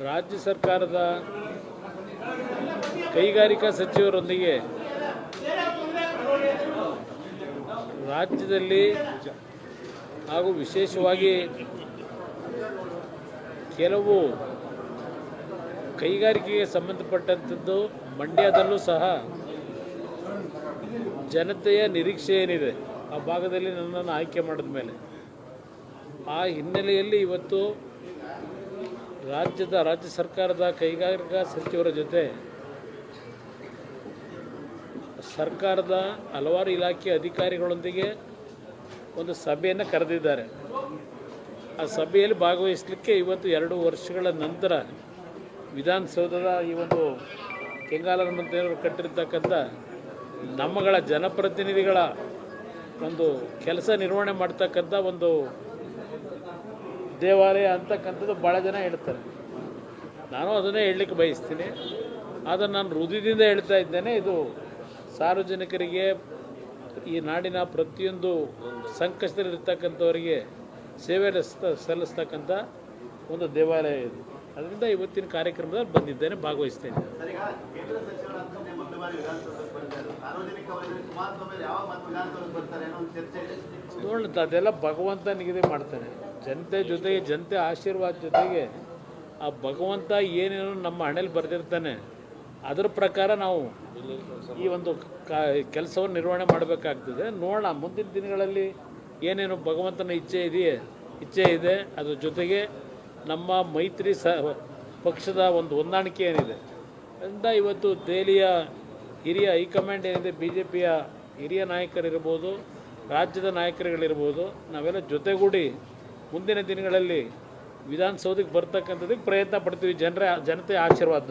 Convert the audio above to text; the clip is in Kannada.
ರಾಜ್ಯ ಸರ್ಕಾರದ ಕೈಗಾರಿಕಾ ಸಚಿವರೊಂದಿಗೆ ರಾಜ್ಯದಲ್ಲಿ ಹಾಗೂ ವಿಶೇಷವಾಗಿ ಕೆಲವು ಕೈಗಾರಿಕೆಗೆ ಸಂಬಂಧಪಟ್ಟಂಥದ್ದು ಮಂಡ್ಯದಲ್ಲೂ ಸಹ ಜನತೆಯ ನಿರೀಕ್ಷೆ ಏನಿದೆ ಆ ಭಾಗದಲ್ಲಿ ನನ್ನನ್ನು ಆಯ್ಕೆ ಮಾಡಿದ ಮೇಲೆ ಆ ಹಿನ್ನೆಲೆಯಲ್ಲಿ ಇವತ್ತು ರಾಜ್ಯ ಸರ್ಕಾರದ ಕೈಗಾರಿಕಾ ಸಚಿವರ ಜೊತೆ ಸರ್ಕಾರದ ಹಲವಾರು ಇಲಾಖೆ ಅಧಿಕಾರಿಗಳೊಂದಿಗೆ ಒಂದು ಸಭೆಯನ್ನು ಕರೆದಿದ್ದಾರೆ. ಆ ಸಭೆಯಲ್ಲಿ ಭಾಗವಹಿಸಲಿಕ್ಕೆ ಇವತ್ತು 2 ವರ್ಷಗಳ ನಂತರ ವಿಧಾನಸೌಧದ ಈ ಒಂದು ಕೆಂಗಾಲರ ಮಂತ್ರಿಯವರು ಕಟ್ಟಿರ್ತಕ್ಕಂಥ ನಮ್ಮಗಳ ಜನಪ್ರತಿನಿಧಿಗಳ ಒಂದು ಕೆಲಸ ನಿರ್ವಹಣೆ ಮಾಡ್ತಕ್ಕಂಥ ಒಂದು ದೇವಾಲಯ ಅಂತಕ್ಕಂಥದ್ದು ಭಾಳ ಜನ ಹೇಳ್ತಾರೆ. ನಾನು ಅದನ್ನೇ ಹೇಳಲಿಕ್ಕೆ ಬಯಸ್ತೀನಿ. ಆದರೆ ನಾನು ಹೃದಯದಿಂದ ಹೇಳ್ತಾ ಇದ್ದೇನೆ, ಇದು ಸಾರ್ವಜನಿಕರಿಗೆ, ಈ ನಾಡಿನ ಪ್ರತಿಯೊಂದು ಸಂಕಷ್ಟದಲ್ಲಿರ್ತಕ್ಕಂಥವರಿಗೆ ಸೇವೆ ಸಲ್ಲಿಸ್ತಕ್ಕಂಥ ಒಂದು ದೇವಾಲಯ ಇದು. ಅದರಿಂದ ಇವತ್ತಿನ ಕಾರ್ಯಕ್ರಮದಲ್ಲಿ ಬಂದಿದ್ದೇನೆ, ಭಾಗವಹಿಸ್ತೇನೆ. ನೋಡೋಣ, ಅದೆಲ್ಲ ಭಗವಂತ ನಿಗದಿ ಮಾಡ್ತಾನೆ. ಜನತೆ ಜೊತೆಗೆ, ಜನತೆ ಆಶೀರ್ವಾದ ಜೊತೆಗೆ ಆ ಭಗವಂತ ಏನೇನು ನಮ್ಮ ಹಣೆಯಲ್ಲಿ ಬರೆದಿರ್ತಾನೆ ಅದರ ಪ್ರಕಾರ ನಾವು ಈ ಒಂದು ಕೆಲಸವನ್ನು ನಿರ್ವಹಣೆ ಮಾಡಬೇಕಾಗ್ತದೆ. ನೋಡೋಣ, ಮುಂದಿನ ದಿನಗಳಲ್ಲಿ ಏನೇನು ಭಗವಂತನ ಇಚ್ಛೆ ಇದೆ, ಅದ್ರ ಜೊತೆಗೆ ನಮ್ಮ ಮೈತ್ರಿ ಪಕ್ಷದ ಒಂದು ಹೊಂದಾಣಿಕೆ ಏನಿದೆ ಅದರಿಂದ ಇವತ್ತು ದೆಹಲಿಯ ಹಿರಿಯ ಹೈಕಮಾಂಡ್ ಏನಿದೆ, BJPಯ ಹಿರಿಯ ನಾಯಕರಿರ್ಬೋದು, ರಾಜ್ಯದ ನಾಯಕರುಗಳಿರ್ಬೋದು, ನಾವೆಲ್ಲ ಜೊತೆಗೂಡಿ ಮುಂದಿನ ದಿನಗಳಲ್ಲಿ ವಿಧಾನಸೌಧಕ್ಕೆ ಬರ್ತಕ್ಕಂಥದ್ದಕ್ಕೆ ಪ್ರಯತ್ನ ಪಡ್ತೀವಿ, ಜನತೆಯ ಆಶೀರ್ವಾದ.